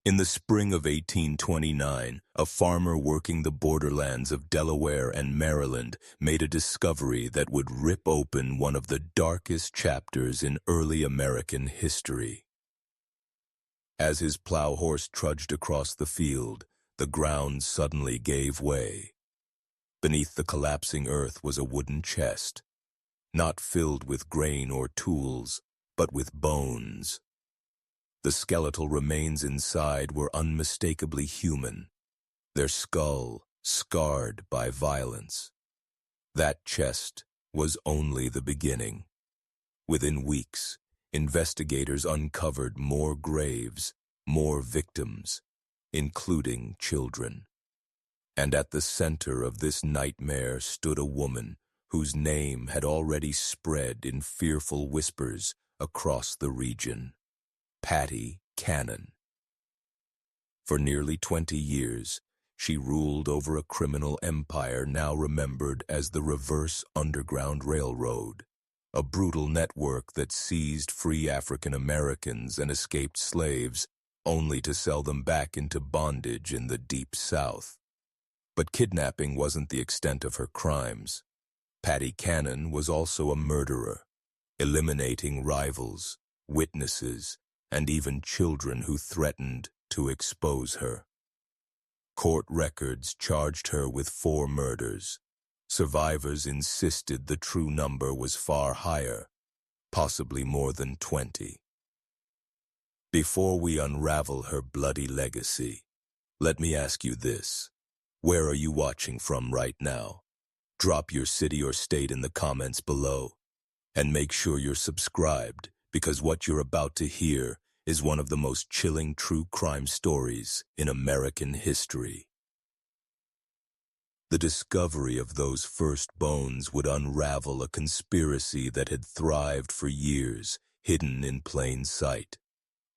In the spring of 1829, a farmer working the borderlands of Delaware and Maryland made a discovery that would rip open one of the darkest chapters in early American history. As his plow horse trudged across the field, the ground suddenly gave way. Beneath the collapsing earth was a wooden chest, not filled with grain or tools, but with bones. The skeletal remains inside were unmistakably human, their skull scarred by violence. That chest was only the beginning. Within weeks, investigators uncovered more graves, more victims, including children. And at the center of this nightmare stood a woman whose name had already spread in fearful whispers across the region. Patty Cannon. For nearly 20 years, she ruled over a criminal empire now remembered as the Reverse Underground Railroad, a brutal network that seized free African Americans and escaped slaves, only to sell them back into bondage in the Deep South. But kidnapping wasn't the extent of her crimes. Patty Cannon was also a murderer, eliminating rivals, witnesses, and even children who threatened to expose her. Court records charged her with 4 murders. Survivors insisted the true number was far higher, possibly more than 20. Before we unravel her bloody legacy, let me ask you this. Where are you watching from right now? Drop your city or state in the comments below. And make sure you're subscribed, because what you're about to hear is one of the most chilling true crime stories in American history. The discovery of those first bones would unravel a conspiracy that had thrived for years, hidden in plain sight.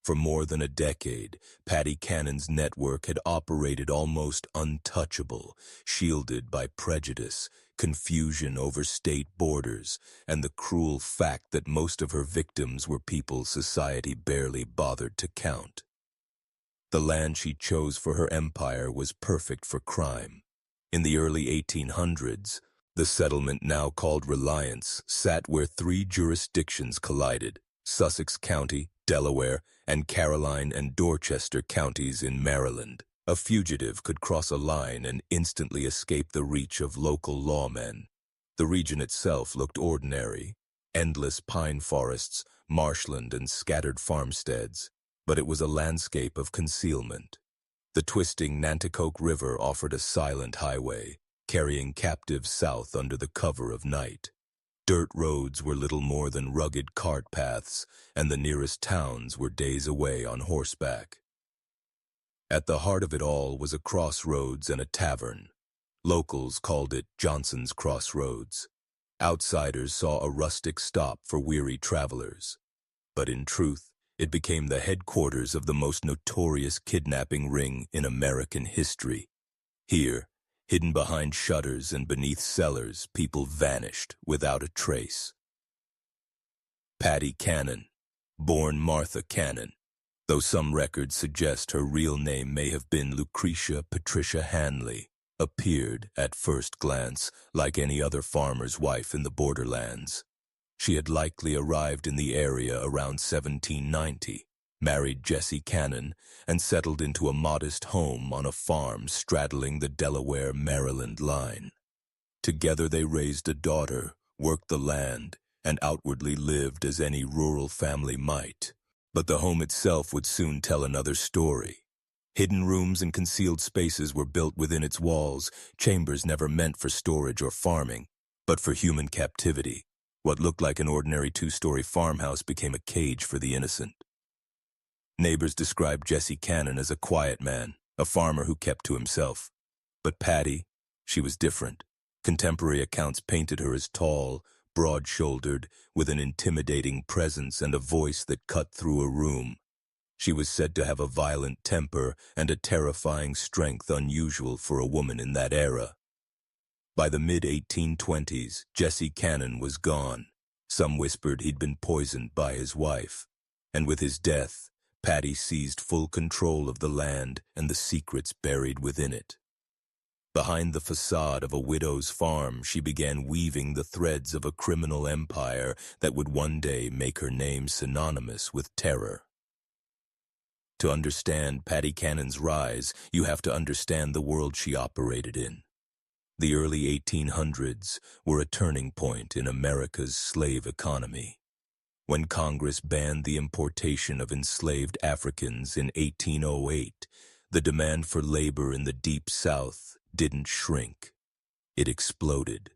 For more than a decade, Patty Cannon's network had operated almost untouchable, shielded by prejudice, confusion over state borders, and the cruel fact that most of her victims were people society barely bothered to count. The land she chose for her empire was perfect for crime. In the early 1800s, the settlement now called Reliance sat where 3 jurisdictions collided: Sussex County, Delaware, and Caroline and Dorchester counties in Maryland. A fugitive could cross a line and instantly escape the reach of local lawmen. The region itself looked ordinary: endless pine forests, marshland, and scattered farmsteads. But it was a landscape of concealment. The twisting Nanticoke River offered a silent highway, carrying captives south under the cover of night. Dirt roads were little more than rugged cart paths, and the nearest towns were days away on horseback. At the heart of it all was a crossroads and a tavern. Locals called it Johnson's Crossroads. Outsiders saw a rustic stop for weary travelers. But in truth, it became the headquarters of the most notorious kidnapping ring in American history. Here, hidden behind shutters and beneath cellars, people vanished without a trace. Patty Cannon, born Martha Cannon, though some records suggest her real name may have been Lucretia Patricia Hanley, appeared, at first glance, like any other farmer's wife in the borderlands. She had likely arrived in the area around 1790, married Jesse Cannon, and settled into a modest home on a farm straddling the Delaware-Maryland line. Together they raised a daughter, worked the land, and outwardly lived as any rural family might. But the home itself would soon tell another story. Hidden rooms and concealed spaces were built within its walls, chambers never meant for storage or farming, but for human captivity. What looked like an ordinary 2-story farmhouse became a cage for the innocent. Neighbors described Jesse Cannon as a quiet man, a farmer who kept to himself. But Patty, she was different. Contemporary accounts painted her as tall, broad-shouldered, with an intimidating presence and a voice that cut through a room. She was said to have a violent temper and a terrifying strength unusual for a woman in that era. By the mid-1820s, Jesse Cannon was gone. Some whispered he'd been poisoned by his wife. And with his death, Patty seized full control of the land and the secrets buried within it. Behind the facade of a widow's farm, she began weaving the threads of a criminal empire that would one day make her name synonymous with terror. To understand Patty Cannon's rise, you have to understand the world she operated in. The early 1800s were a turning point in America's slave economy. When Congress banned the importation of enslaved Africans in 1808, the demand for labor in the Deep South didn't shrink. It exploded.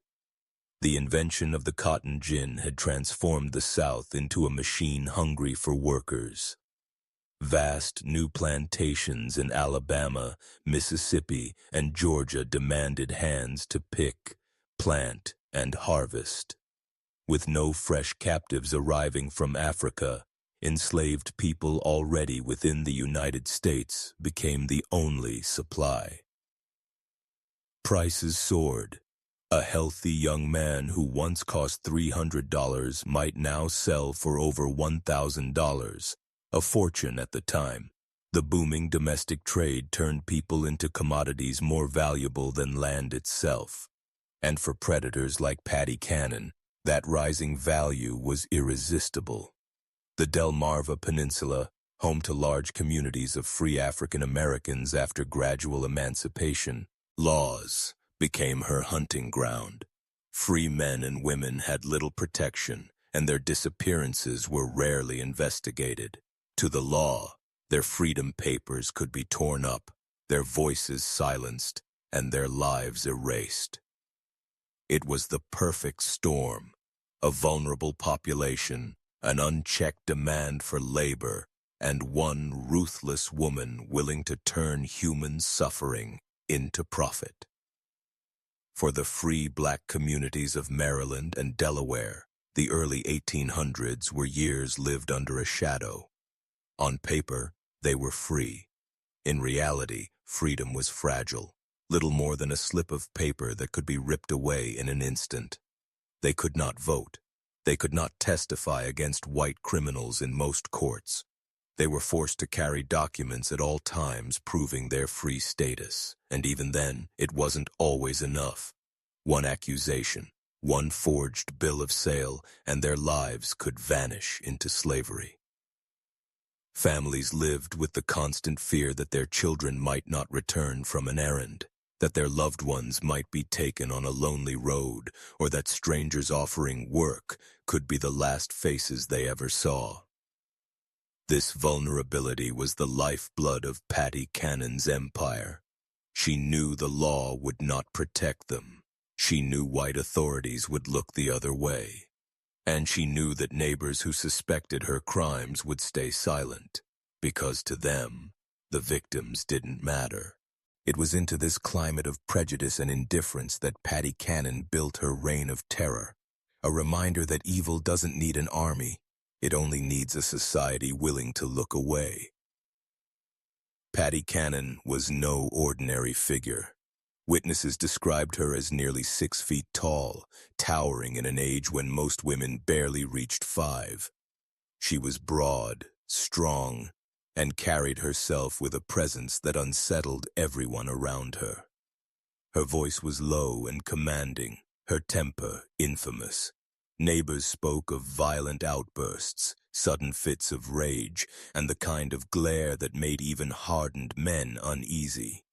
The invention of the cotton gin had transformed the South into a machine hungry for workers. Vast new plantations in Alabama, Mississippi, and Georgia demanded hands to pick, plant, and harvest. With no fresh captives arriving from Africa, enslaved people already within the United States became the only supply. Prices soared. A healthy young man who once cost $300 might now sell for over $1,000, a fortune at the time. The booming domestic trade turned people into commodities more valuable than land itself. And for predators like Patty Cannon, that rising value was irresistible. The Delmarva Peninsula, home to large communities of free African Americans after gradual emancipation, laws became her hunting ground. Free men and women had little protection, and their disappearances were rarely investigated. To the law, their freedom papers could be torn up, their voices silenced, and their lives erased. It was the perfect storm, a vulnerable population, an unchecked demand for labor, and one ruthless woman willing to turn human suffering into profit. For the free black communities of Maryland and Delaware, the early 1800s were years lived under a shadow. On paper, they were free. In reality, freedom was fragile, little more than a slip of paper that could be ripped away in an instant. They could not vote. They could not testify against white criminals in most courts. They were forced to carry documents at all times proving their free status, and even then, it wasn't always enough. One accusation, one forged bill of sale, and their lives could vanish into slavery. Families lived with the constant fear that their children might not return from an errand, that their loved ones might be taken on a lonely road, or that strangers offering work could be the last faces they ever saw. This vulnerability was the lifeblood of Patty Cannon's empire. She knew the law would not protect them. She knew white authorities would look the other way. And she knew that neighbors who suspected her crimes would stay silent, because to them, the victims didn't matter. It was into this climate of prejudice and indifference that Patty Cannon built her reign of terror, a reminder that evil doesn't need an army. It only needs a society willing to look away. Patty Cannon was no ordinary figure. Witnesses described her as nearly 6 feet tall, towering in an age when most women barely reached 5. She was broad, strong, and carried herself with a presence that unsettled everyone around her. Her voice was low and commanding, her temper infamous. Neighbors spoke of violent outbursts, sudden fits of rage, and the kind of glare that made even hardened men uneasy.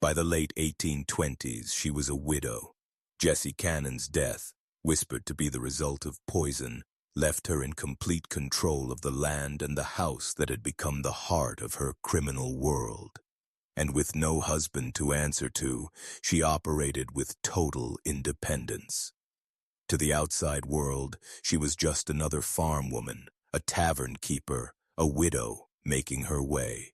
By the late 1820s, she was a widow. Jesse Cannon's death, whispered to be the result of poison, left her in complete control of the land and the house that had become the heart of her criminal world. And with no husband to answer to, she operated with total independence. To the outside world, she was just another farm woman, a tavern keeper, a widow making her way.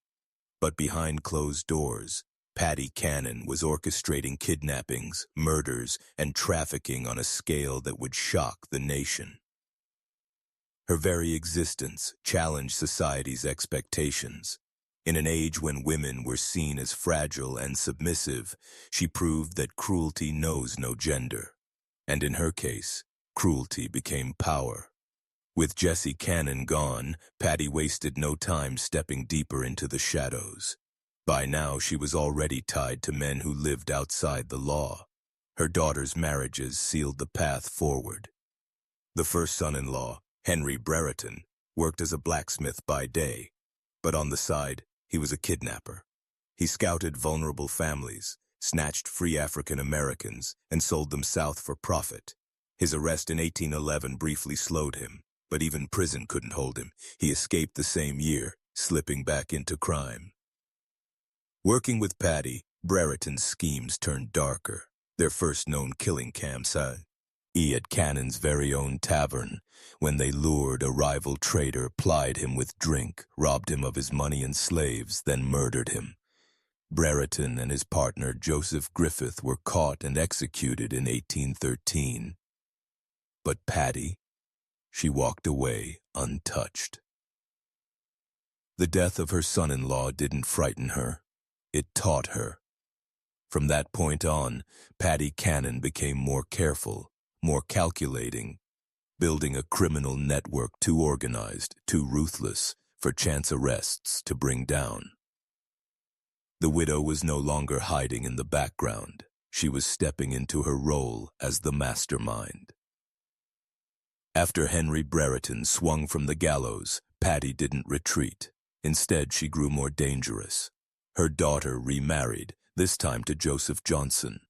But behind closed doors, Patty Cannon was orchestrating kidnappings, murders, and trafficking on a scale that would shock the nation. Her very existence challenged society's expectations. In an age when women were seen as fragile and submissive, she proved that cruelty knows no gender. And in her case, cruelty became power. With Jesse Cannon gone, Patty wasted no time stepping deeper into the shadows. By now, she was already tied to men who lived outside the law. Her daughter's marriages sealed the path forward. The first son-in-law, Henry Brereton, worked as a blacksmith by day, but on the side, he was a kidnapper. He scouted vulnerable families, snatched free African Americans, and sold them south for profit. His arrest in 1811 briefly slowed him, but even prison couldn't hold him. He escaped the same year, slipping back into crime. Working with Patty, Brereton's schemes turned darker. Their first known killing campsite at Cannon's very own tavern, when they lured a rival trader, plied him with drink, robbed him of his money and slaves, then murdered him. Brereton and his partner Joseph Griffith were caught and executed in 1813. But Patty, she walked away untouched. The death of her son-in-law didn't frighten her. It taught her. From that point on, Patty Cannon became more careful, more calculating, building a criminal network too organized, too ruthless for chance arrests to bring down. The widow was no longer hiding in the background. She was stepping into her role as the mastermind. After Henry Brereton swung from the gallows, Patty didn't retreat. Instead, she grew more dangerous. Her daughter remarried, this time to Joseph Johnson,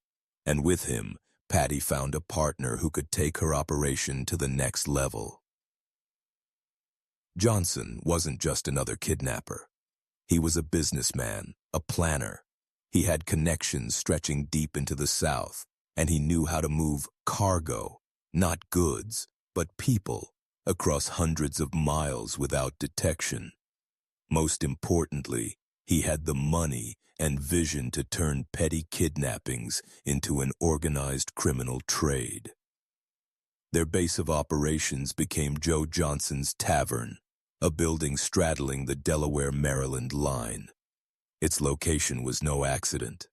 and with him, Patty found a partner who could take her operation to the next level. Johnson wasn't just another kidnapper. He was a businessman, a planner. He had connections stretching deep into the South, and he knew how to move cargo, not goods, but people, across hundreds of miles without detection. Most importantly, he had the money and vision to turn petty kidnappings into an organized criminal trade. Their base of operations became Joe Johnson's Tavern, a building straddling the Delaware-Maryland line. Its location was no accident.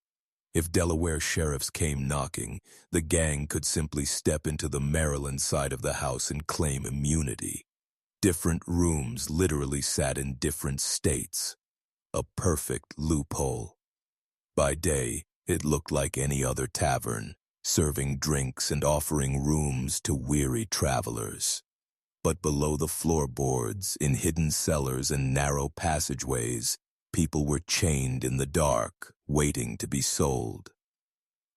If Delaware sheriffs came knocking, the gang could simply step into the Maryland side of the house and claim immunity. Different rooms literally sat in different states. A perfect loophole. By day, it looked like any other tavern, serving drinks and offering rooms to weary travelers. But below the floorboards, in hidden cellars and narrow passageways, people were chained in the dark, waiting to be sold.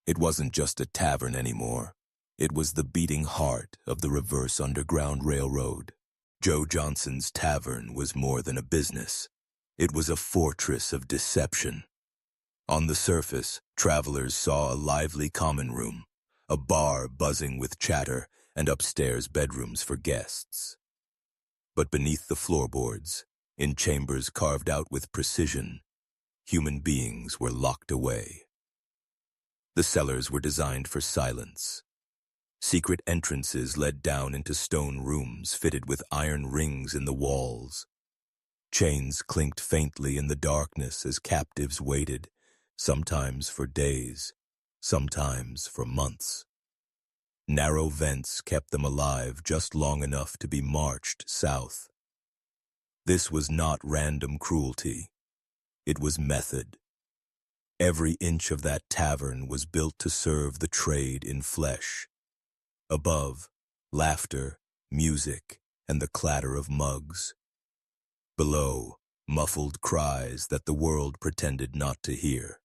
It wasn't just a tavern anymore. It was the beating heart of the reverse Underground Railroad. Joe Johnson's Tavern was more than a business. It was a fortress of deception. On the surface, travelers saw a lively common room, a bar buzzing with chatter, and upstairs bedrooms for guests. But beneath the floorboards, in chambers carved out with precision, human beings were locked away. The cellars were designed for silence. Secret entrances led down into stone rooms fitted with iron rings in the walls. Chains clinked faintly in the darkness as captives waited, sometimes for days, sometimes for months. Narrow vents kept them alive just long enough to be marched south. This was not random cruelty. It was method. Every inch of that tavern was built to serve the trade in flesh. Above, laughter, music, and the clatter of mugs. Below, muffled cries that the world pretended not to hear.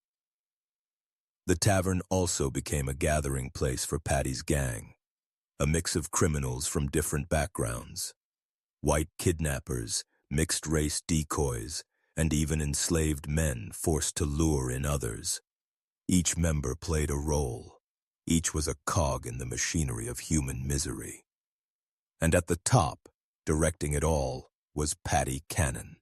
The tavern also became a gathering place for Patty's gang, a mix of criminals from different backgrounds. White kidnappers, mixed-race decoys, and even enslaved men forced to lure in others. Each member played a role. Each was a cog in the machinery of human misery. And at the top, directing it all, was Patty Cannon,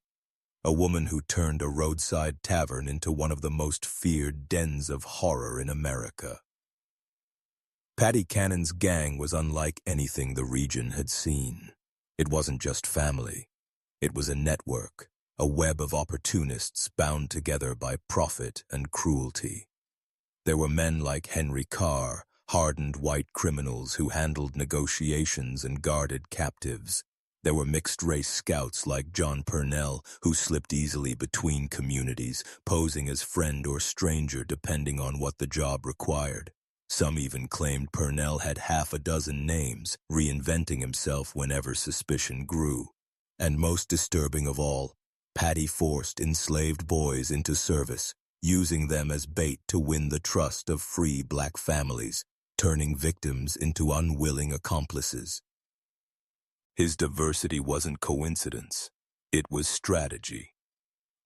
a woman who turned a roadside tavern into one of the most feared dens of horror in America. Patty Cannon's gang was unlike anything the region had seen. It wasn't just family. It was a network, a web of opportunists bound together by profit and cruelty. There were men like Henry Carr, hardened white criminals who handled negotiations and guarded captives. There were mixed-race scouts like John Purnell who slipped easily between communities, posing as friend or stranger depending on what the job required. Some even claimed Purnell had half a dozen names, reinventing himself whenever suspicion grew. And most disturbing of all, Patty forced enslaved boys into service, using them as bait to win the trust of free black families, turning victims into unwilling accomplices. His diversity wasn't coincidence. It was strategy.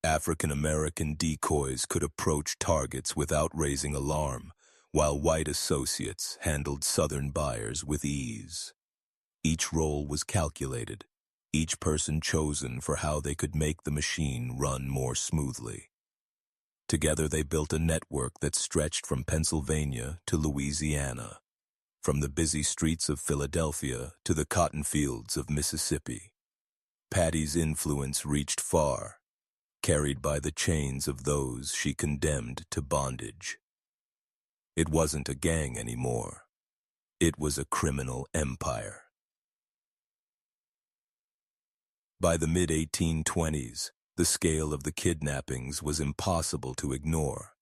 African-American decoys could approach targets without raising alarm, while white associates handled Southern buyers with ease. Each role was calculated, each person chosen for how they could make the machine run more smoothly. Together they built a network that stretched from Pennsylvania to Louisiana, from the busy streets of Philadelphia to the cotton fields of Mississippi. Patty's influence reached far, carried by the chains of those she condemned to bondage. It wasn't a gang anymore. It was a criminal empire. By the mid-1820s, the scale of the kidnappings was impossible to ignore.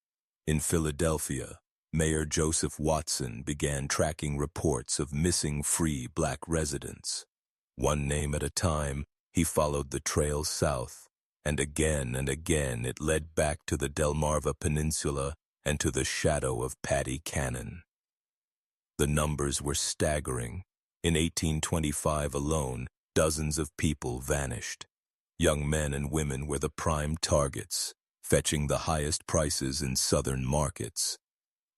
In Philadelphia, Mayor Joseph Watson began tracking reports of missing free black residents. One name at a time, he followed the trail south, and again it led back to the Delmarva Peninsula and to the shadow of Patty Cannon. The numbers were staggering. In 1825 alone, dozens of people vanished. Young men and women were the prime targets, fetching the highest prices in southern markets.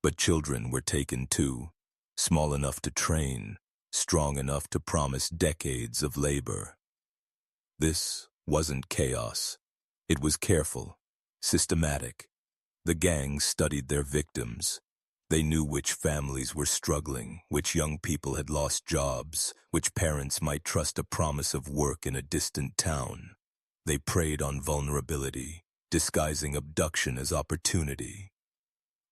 But children were taken too, small enough to train, strong enough to promise decades of labor. This wasn't chaos. It was careful, systematic. The gangs studied their victims. They knew which families were struggling, which young people had lost jobs, which parents might trust a promise of work in a distant town. They preyed on vulnerability, disguising abduction as opportunity.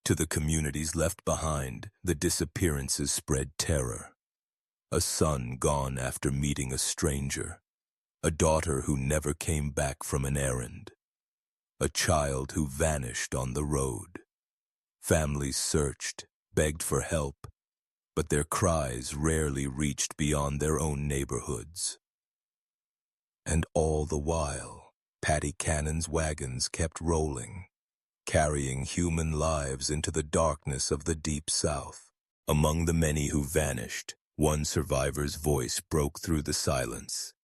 To the communities left behind, the disappearances spread terror. A son gone after meeting a stranger. A daughter who never came back from an errand. A child who vanished on the road. Families searched, begged for help, but their cries rarely reached beyond their own neighborhoods. And all the while, Patty Cannon's wagons kept rolling, carrying human lives into the darkness of the Deep South. Among the many who vanished, one survivor's voice broke through the silence.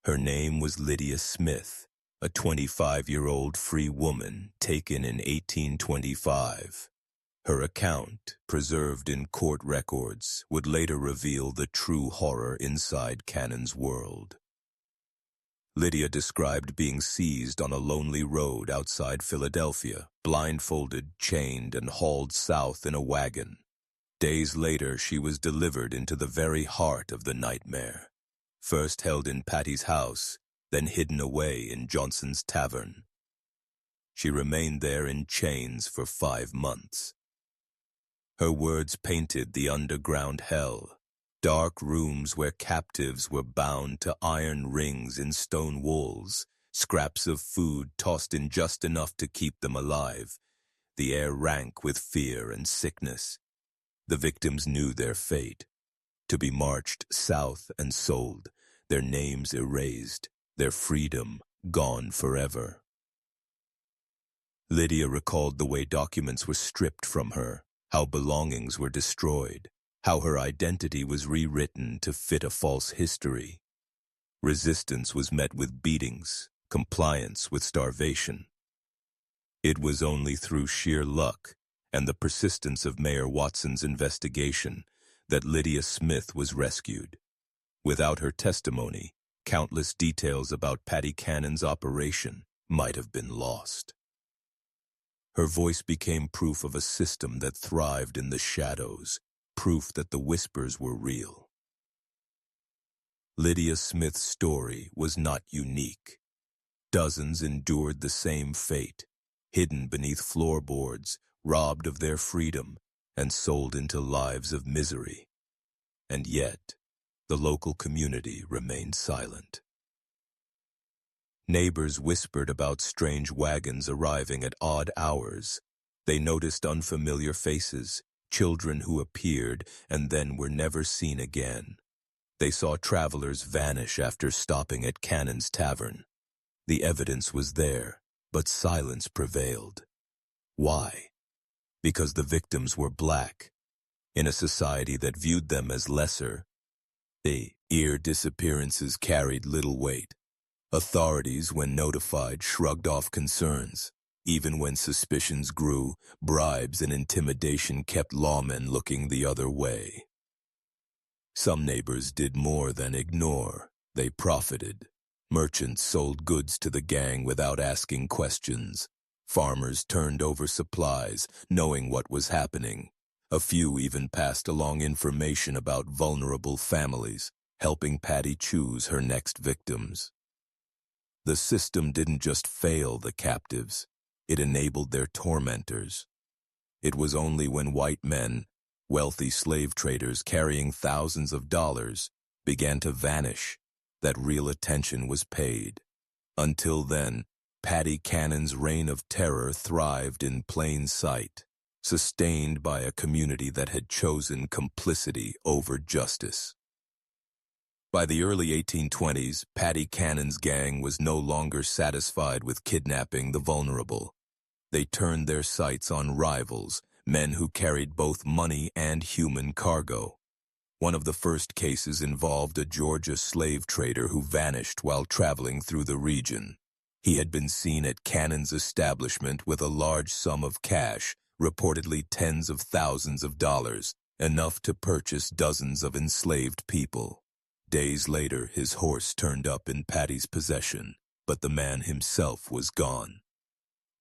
Her name was Lydia Smith, a 25-year-old free woman taken in 1825. Her account, preserved in court records, would later reveal the true horror inside Cannon's world. Lydia described being seized on a lonely road outside Philadelphia, blindfolded, chained, and hauled south in a wagon. Days later, she was delivered into the very heart of the nightmare. First held in Patty's house, then hidden away in Johnson's tavern. She remained there in chains for 5 months. Her words painted the underground hell, dark rooms where captives were bound to iron rings in stone walls, scraps of food tossed in just enough to keep them alive, the air rank with fear and sickness. The victims knew their fate, to be marched south and sold, their names erased, their freedom gone forever. Lydia recalled the way documents were stripped from her, how belongings were destroyed, how her identity was rewritten to fit a false history. Resistance was met with beatings, compliance with starvation. It was only through sheer luck and the persistence of Mayor Watson's investigation that Lydia Smith was rescued. Without her testimony, countless details about Patty Cannon's operation might have been lost. Her voice became proof of a system that thrived in the shadows, proof that the whispers were real. Lydia Smith's story was not unique. Dozens endured the same fate, hidden beneath floorboards, robbed of their freedom, and sold into lives of misery. And yet, The local community remained silent. Neighbors whispered about strange wagons arriving at odd hours. They noticed unfamiliar faces, children who appeared and then were never seen again. They saw travelers vanish after stopping at Cannon's Tavern. The evidence was there, but silence prevailed. Why? Because the victims were black. In a society that viewed them as lesser, their disappearances carried little weight. Authorities, when notified, shrugged off concerns. Even when suspicions grew, bribes and intimidation kept lawmen looking the other way. Some neighbors did more than ignore. They profited. Merchants sold goods to the gang without asking questions. Farmers turned over supplies, knowing what was happening. A few even passed along information about vulnerable families, helping Patty choose her next victims. The system didn't just fail the captives, it enabled their tormentors. It was only when white men, wealthy slave traders carrying thousands of dollars, began to vanish that real attention was paid. Until then, Patty Cannon's reign of terror thrived in plain sight, sustained by a community that had chosen complicity over justice. By the early 1820s, Patty Cannon's gang was no longer satisfied with kidnapping the vulnerable. They turned their sights on rivals, men who carried both money and human cargo. One of the first cases involved a Georgia slave trader who vanished while traveling through the region. He had been seen at Cannon's establishment with a large sum of cash, reportedly tens of thousands of dollars, enough to purchase dozens of enslaved people. Days later, his horse turned up in Patty's possession, but the man himself was gone.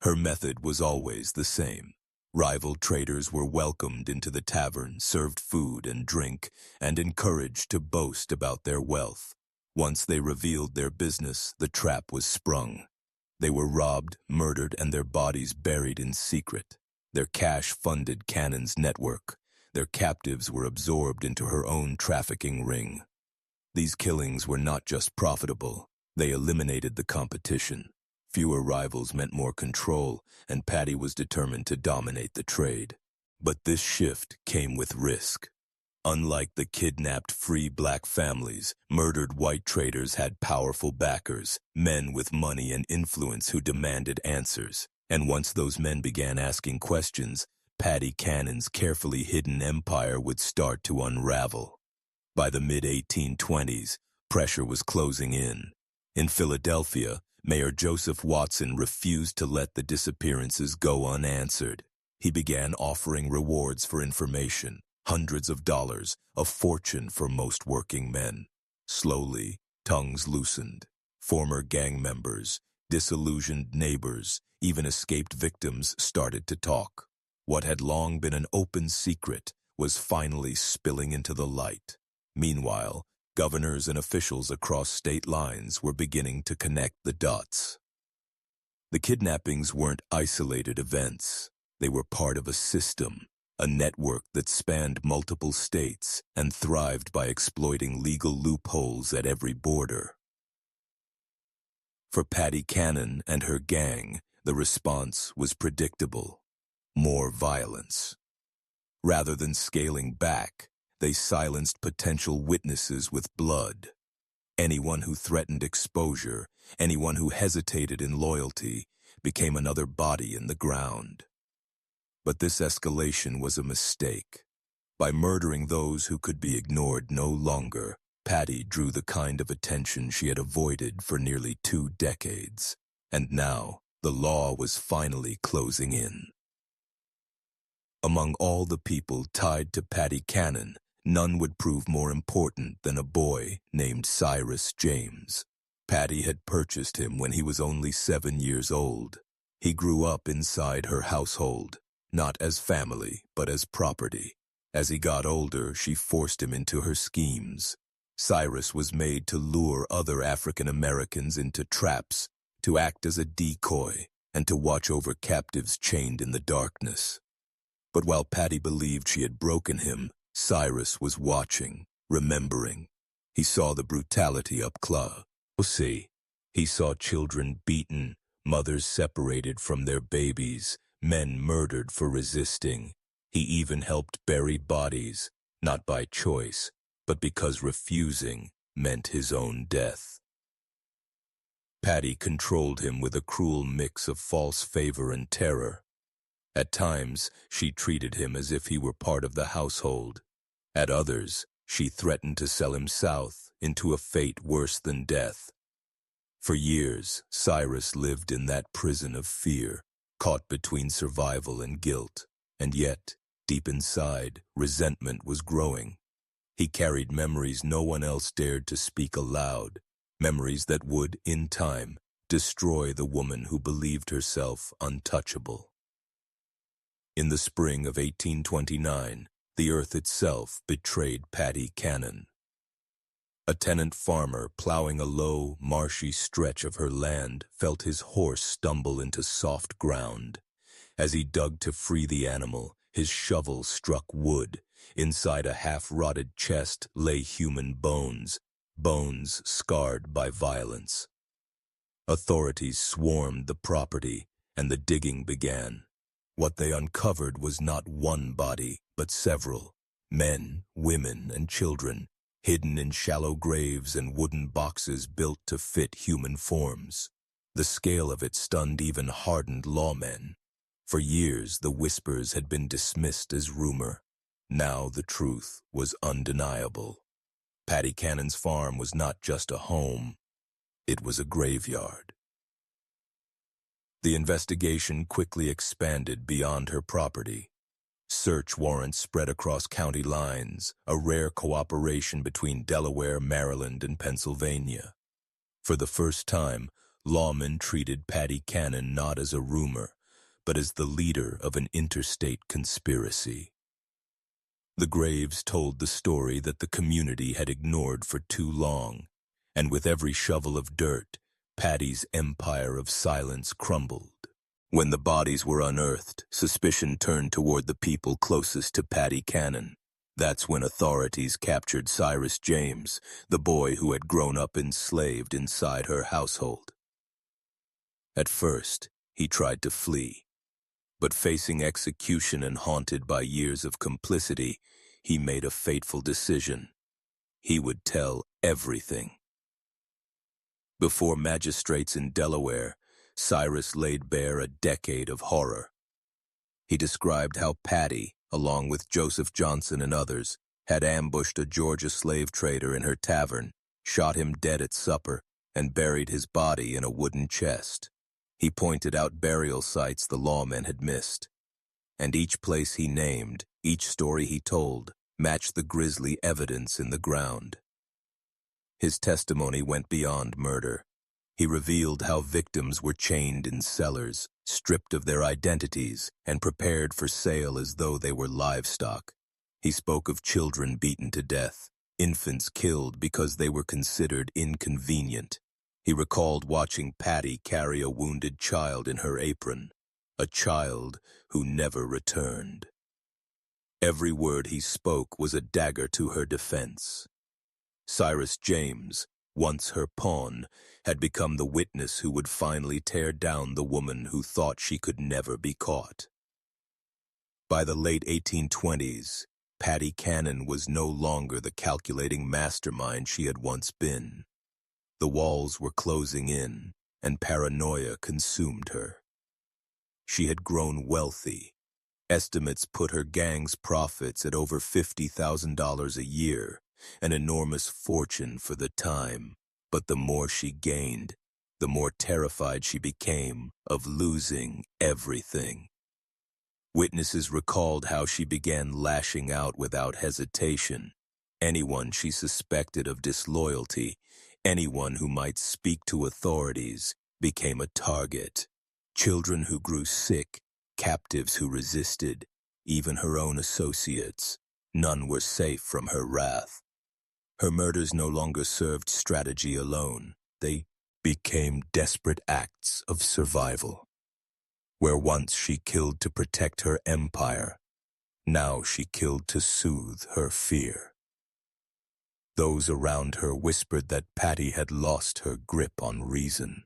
Her method was always the same. Rival traders were welcomed into the tavern, served food and drink, and encouraged to boast about their wealth. Once they revealed their business, the trap was sprung. They were robbed, murdered, and their bodies buried in secret. Their cash funded Cannon's network. Their captives were absorbed into her own trafficking ring. These killings were not just profitable, they eliminated the competition. Fewer rivals meant more control, and Patty was determined to dominate the trade. But this shift came with risk. Unlike the kidnapped free black families, murdered white traders had powerful backers, men with money and influence who demanded answers. And once those men began asking questions, Patty Cannon's carefully hidden empire would start to unravel. By the mid-1820s, pressure was closing in. In Philadelphia, Mayor Joseph Watson refused to let the disappearances go unanswered. He began offering rewards for information, hundreds of dollars, a fortune for most working men. Slowly, tongues loosened. Former gang members, disillusioned neighbors, even escaped victims started to talk. What had long been an open secret was finally spilling into the light. Meanwhile, governors and officials across state lines were beginning to connect the dots. The kidnappings weren't isolated events. They were part of a system, a network that spanned multiple states and thrived by exploiting legal loopholes at every border. For Patty Cannon and her gang, the response was predictable: more violence. Rather than scaling back, they silenced potential witnesses with blood. Anyone who threatened exposure, anyone who hesitated in loyalty, became another body in the ground. But this escalation was a mistake. By murdering those who could be ignored no longer, Patty drew the kind of attention she had avoided for nearly 2 decades. And now, the law was finally closing in. Among all the people tied to Patty Cannon, none would prove more important than a boy named Cyrus James. Patty had purchased him when he was only 7 years old. He grew up inside her household, not as family, but as property. As he got older, she forced him into her schemes. Cyrus was made to lure other African Americans into traps, to act as a decoy, and to watch over captives chained in the darkness. But while Patty believed she had broken him, Cyrus was watching, remembering. He saw the brutality up close. He saw children beaten, mothers separated from their babies, men murdered for resisting. He even helped bury bodies, not by choice, but because refusing meant his own death. Patty controlled him with a cruel mix of false favor and terror. At times, she treated him as if he were part of the household. At others, she threatened to sell him south into a fate worse than death. For years, Cyrus lived in that prison of fear, caught between survival and guilt. And yet, deep inside, resentment was growing. He carried memories no one else dared to speak aloud, memories that would, in time, destroy the woman who believed herself untouchable. In the spring of 1829, the earth itself betrayed Patty Cannon. A tenant farmer plowing a low, marshy stretch of her land felt his horse stumble into soft ground. As he dug to free the animal, his shovel struck wood. Inside a half-rotted chest lay human bones, bones scarred by violence. Authorities swarmed the property, and the digging began. What they uncovered was not one body, but several. Men, women, and children, hidden in shallow graves and wooden boxes built to fit human forms. The scale of it stunned even hardened lawmen. For years, the whispers had been dismissed as rumor. Now the truth was undeniable. Patty Cannon's farm was not just a home, it was a graveyard. The investigation quickly expanded beyond her property. Search warrants spread across county lines, a rare cooperation between Delaware, Maryland, and Pennsylvania. For the first time, lawmen treated Patty Cannon not as a rumor, but as the leader of an interstate conspiracy. The graves told the story that the community had ignored for too long, and with every shovel of dirt, Patty's empire of silence crumbled. When the bodies were unearthed, suspicion turned toward the people closest to Patty Cannon. That's when authorities captured Cyrus James, the boy who had grown up enslaved inside her household. At first, he tried to flee, but facing execution and haunted by years of complicity, he made a fateful decision. He would tell everything. Before magistrates in Delaware, Cyrus laid bare a decade of horror. He described how Patty, along with Joseph Johnson and others, had ambushed a Georgia slave trader in her tavern, shot him dead at supper, and buried his body in a wooden chest. He pointed out burial sites the lawmen had missed. And each place he named, each story he told, matched the grisly evidence in the ground. His testimony went beyond murder. He revealed how victims were chained in cellars, stripped of their identities, and prepared for sale as though they were livestock. He spoke of children beaten to death, infants killed because they were considered inconvenient. He recalled watching Patty carry a wounded child in her apron, a child who never returned. Every word he spoke was a dagger to her defense. Cyrus James, once her pawn, had become the witness who would finally tear down the woman who thought she could never be caught. By the late 1820s, Patty Cannon was no longer the calculating mastermind she had once been. The walls were closing in, and paranoia consumed her. She had grown wealthy. Estimates put her gang's profits at over $50,000 a year, an enormous fortune for the time. But the more she gained, the more terrified she became of losing everything. Witnesses recalled how she began lashing out without hesitation. Anyone she suspected of disloyalty, anyone who might speak to authorities, became a target. Children who grew sick, captives who resisted, even her own associates. None were safe from her wrath. Her murders no longer served strategy alone. They became desperate acts of survival. Where once she killed to protect her empire, now she killed to soothe her fear. Those around her whispered that Patty had lost her grip on reason.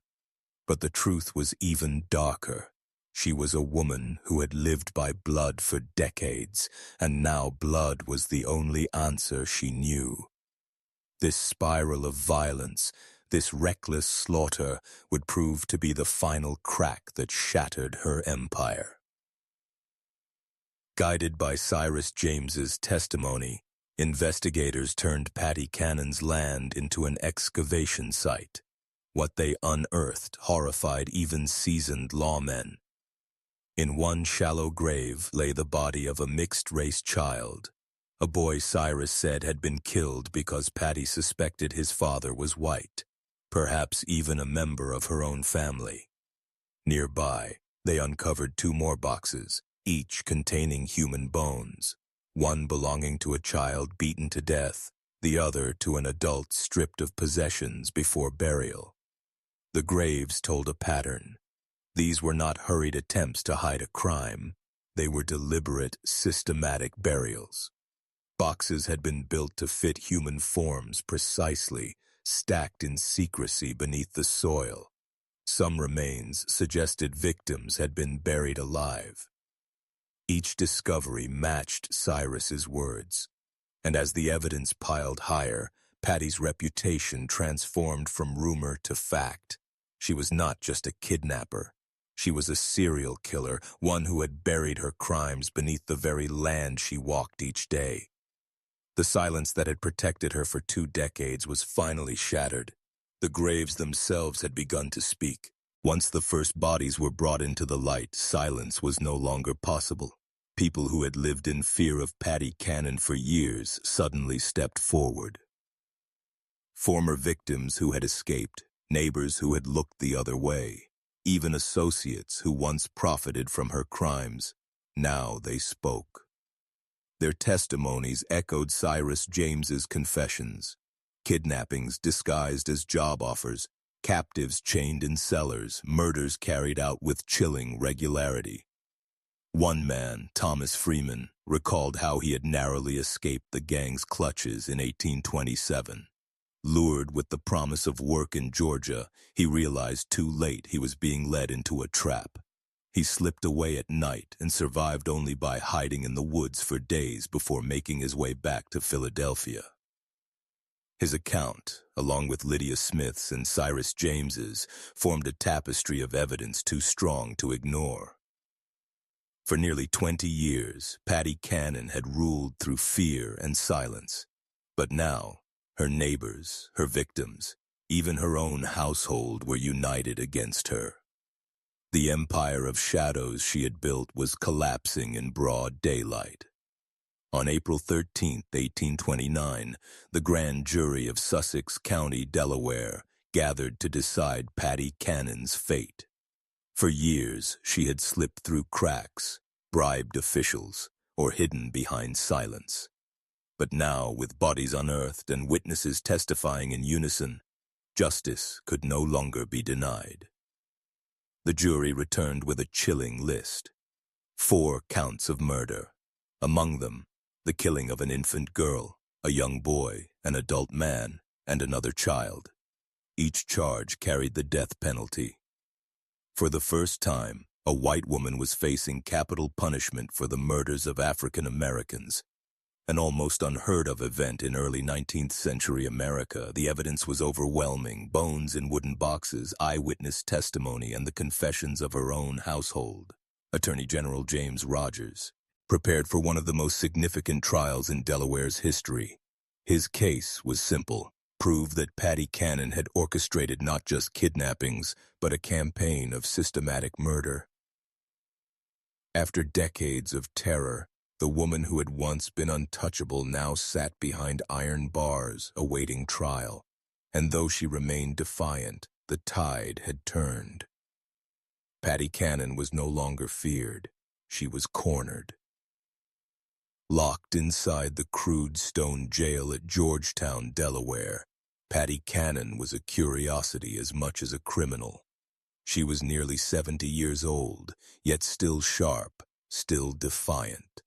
But the truth was even darker. She was a woman who had lived by blood for decades, and now blood was the only answer she knew. This spiral of violence, this reckless slaughter, would prove to be the final crack that shattered her empire. Guided by Cyrus James's testimony, investigators turned Patty Cannon's land into an excavation site. What they unearthed horrified even seasoned lawmen. In one shallow grave lay the body of a mixed-race child, a boy Cyrus said had been killed because Patty suspected his father was white, perhaps even a member of her own family. Nearby, they uncovered 2 more boxes, each containing human bones, one belonging to a child beaten to death, the other to an adult stripped of possessions before burial. The graves told a pattern. These were not hurried attempts to hide a crime. They were deliberate, systematic burials. Boxes had been built to fit human forms precisely, stacked in secrecy beneath the soil. Some remains suggested victims had been buried alive. Each discovery matched Cyrus's words, and as the evidence piled higher, Patty's reputation transformed from rumor to fact. She was not just a kidnapper. She was a serial killer, one who had buried her crimes beneath the very land she walked each day. The silence that had protected her for 2 decades was finally shattered. The graves themselves had begun to speak. Once the first bodies were brought into the light, silence was no longer possible. People who had lived in fear of Patty Cannon for years suddenly stepped forward. Former victims who had escaped, neighbors who had looked the other way, even associates who once profited from her crimes, now they spoke. Their testimonies echoed Cyrus James's confessions. Kidnappings disguised as job offers, captives chained in cellars, murders carried out with chilling regularity. One man, Thomas Freeman, recalled how he had narrowly escaped the gang's clutches in 1827. Lured with the promise of work in Georgia, he realized too late he was being led into a trap. He slipped away at night and survived only by hiding in the woods for days before making his way back to Philadelphia. His account, along with Lydia Smith's and Cyrus James's, formed a tapestry of evidence too strong to ignore. For nearly 20 years, Patty Cannon had ruled through fear and silence. But now, her neighbors, her victims, even her own household were united against her. The empire of shadows she had built was collapsing in broad daylight. On April 13, 1829, the grand jury of Sussex County, Delaware, gathered to decide Patty Cannon's fate. For years, she had slipped through cracks, bribed officials, or hidden behind silence. But now, with bodies unearthed and witnesses testifying in unison, justice could no longer be denied. The jury returned with a chilling list. 4 counts of murder. Among them, the killing of an infant girl, a young boy, an adult man, and another child. Each charge carried the death penalty. For the first time, a white woman was facing capital punishment for the murders of African Americans. An almost unheard-of event in early 19th century America, the evidence was overwhelming: bones in wooden boxes, eyewitness testimony, and the confessions of her own household. Attorney General James Rogers prepared for one of the most significant trials in Delaware's history. His case was simple: prove that Patty Cannon had orchestrated not just kidnappings, but a campaign of systematic murder. After decades of terror, the woman who had once been untouchable now sat behind iron bars, awaiting trial. And though she remained defiant, the tide had turned. Patty Cannon was no longer feared. She was cornered. Locked inside the crude stone jail at Georgetown, Delaware, Patty Cannon was a curiosity as much as a criminal. She was nearly 70 years old, yet still sharp, still defiant.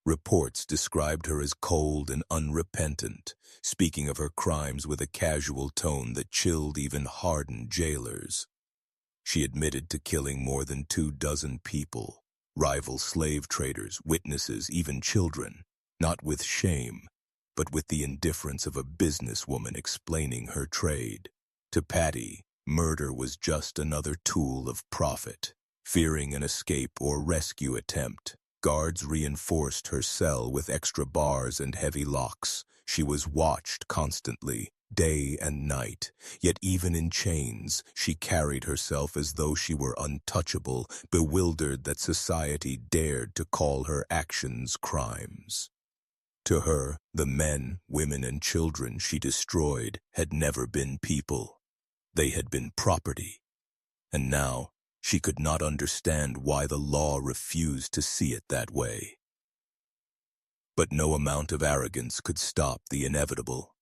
Reports described her as cold and unrepentant, speaking of her crimes with a casual tone that chilled even hardened jailers. She admitted to killing more than 24 people, rival slave traders, witnesses, even children, not with shame, but with the indifference of a businesswoman explaining her trade. To Patty, murder was just another tool of profit. Fearing an escape or rescue attempt, guards reinforced her cell with extra bars and heavy locks. She was watched constantly, day and night, yet even in chains, she carried herself as though she were untouchable, bewildered that society dared to call her actions crimes. To her, the men, women, and children she destroyed had never been people. They had been property. And now, she could not understand why the law refused to see it that way. But no amount of arrogance could stop the inevitable.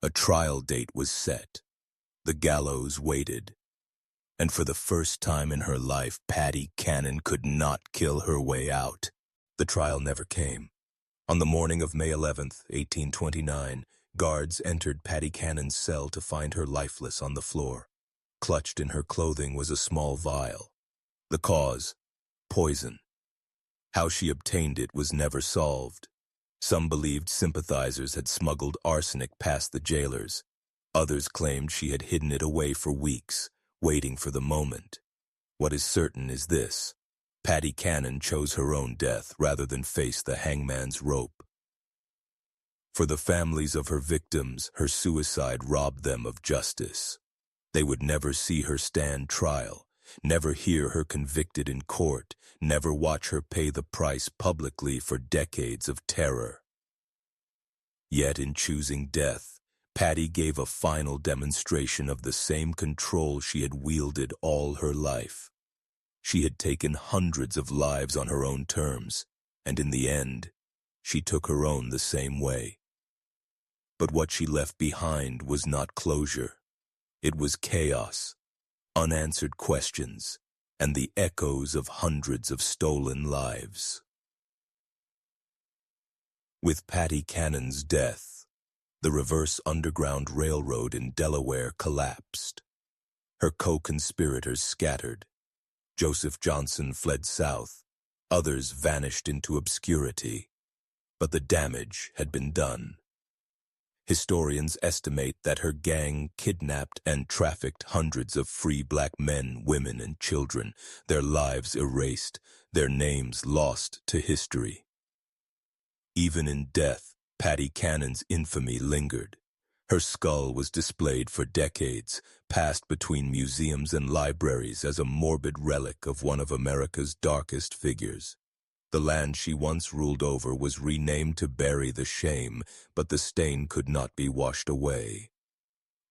A trial date was set. The gallows waited. And for the first time in her life, Patty Cannon could not kill her way out. The trial never came. On the morning of May 11th, 1829, guards entered Patty Cannon's cell to find her lifeless on the floor. Clutched in her clothing was a small vial. The cause, poison. How she obtained it was never solved. Some believed sympathizers had smuggled arsenic past the jailers. Others claimed she had hidden it away for weeks, waiting for the moment. What is certain is this: Patty Cannon chose her own death rather than face the hangman's rope. For the families of her victims, her suicide robbed them of justice. They would never see her stand trial, never hear her convicted in court, never watch her pay the price publicly for decades of terror. Yet in choosing death, Patty gave a final demonstration of the same control she had wielded all her life. She had taken hundreds of lives on her own terms, and in the end, she took her own the same way. But what she left behind was not closure. It was chaos, unanswered questions, and the echoes of hundreds of stolen lives. With Patty Cannon's death, the reverse Underground Railroad in Delaware collapsed. Her co-conspirators scattered. Joseph Johnson fled south. Others vanished into obscurity. But the damage had been done. Historians estimate that her gang kidnapped and trafficked hundreds of free black men, women, and children, their lives erased, their names lost to history. Even in death, Patty Cannon's infamy lingered. Her skull was displayed for decades, passed between museums and libraries as a morbid relic of one of America's darkest figures. The land she once ruled over was renamed to bury the shame, but the stain could not be washed away.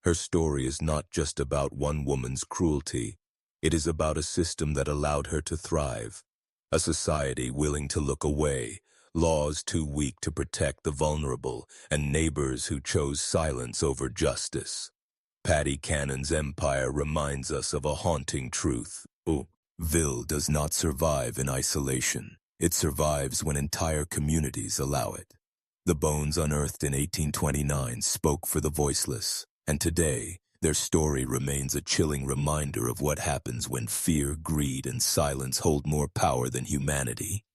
Her story is not just about one woman's cruelty. It is about a system that allowed her to thrive, a society willing to look away, laws too weak to protect the vulnerable, and neighbors who chose silence over justice. Patty Cannon's empire reminds us of a haunting truth. Ville does not survive in isolation. It survives when entire communities allow it. The bones unearthed in 1829 spoke for the voiceless, and today, their story remains a chilling reminder of what happens when fear, greed, and silence hold more power than humanity.